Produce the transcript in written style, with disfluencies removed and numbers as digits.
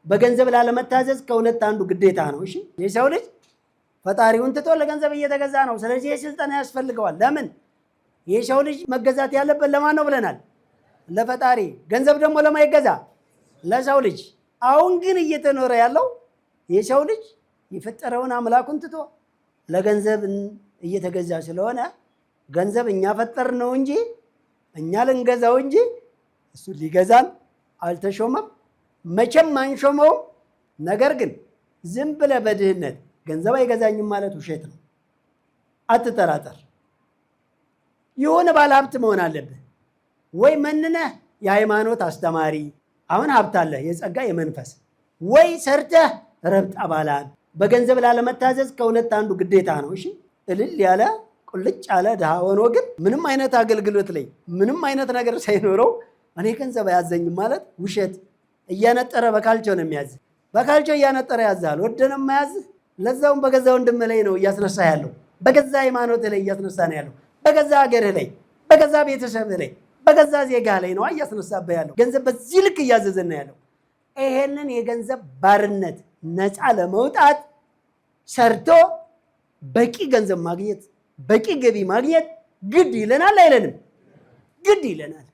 በገንዘብ ላለመታዘዝ ከሁለት አንዱ ግዴታ ነው። እሺ የሰው ልጅ ፈጣሪውን ትቶ ለገንዘብ እየተገዛ ነው። ስለዚህ የስልጣን ያስፈልገዋል። ለምን? የሰው ልጅ መገዛት ያለበት ለማን ነው ብለናል? ለፈጣሪ። ገንዘብ ደግሞ ለማይገዛ ለሰው ልጅ። አሁን ግን እየተኖረ ያለው የሰው ልጅ የፈጠረውን አምላኩን ትቶ ለገንዘብ እየተገዛ ስለሆነ ገንዘብ እኛ ፈጠር ነው እንጂ እኛ ልንገዛው እንጂ እሱ ሊገዛን አልተሾመም፣ መቼም አንሾመውም። ነገር ግን ዝም ብለህ በድህነት ገንዘብ አይገዛኝም ማለት ውሸት ነው። አትጠራጠር። የሆነ ባለ ሀብት መሆን አለብህ ወይ መንነህ የሃይማኖት አስተማሪ፣ አሁን ሀብት አለህ የጸጋ የመንፈስ፣ ወይ ሰርተህ ረብጣ ባለ ሀብት። በገንዘብ ላለመታዘዝ ከሁለት አንዱ ግዴታ ነው። እሺ እልል ያለ ቁልጭ ያለ ድሃ ሆኖ ግን ምንም አይነት አገልግሎት ላይ ምንም አይነት ነገር ሳይኖረው እኔ ገንዘብ አያዘኝም ማለት ውሸት። እያነጠረ በካልቾ ነው የሚያዝ። በካልቾ እያነጠረ ያዛል። ወደነ የማያዝ ለዛውም በገዛ ወንድም ላይ ነው እያስነሳ ያለው። በገዛ ሃይማኖት ላይ እያስነሳ ነው ያለው። በገዛ ሀገርህ ላይ፣ በገዛ ቤተሰብህ ላይ፣ በገዛ ዜጋ ላይ ነው እያስነሳብህ ያለው። ገንዘብ በዚህ ልክ እያዘዘን ነው ያለው። ይሄንን የገንዘብ ባርነት ነፃ ለመውጣት ሰርቶ በቂ ገንዘብ ማግኘት፣ በቂ ገቢ ማግኘት ግድ ይለናል አይለንም? ግድ ይለናል።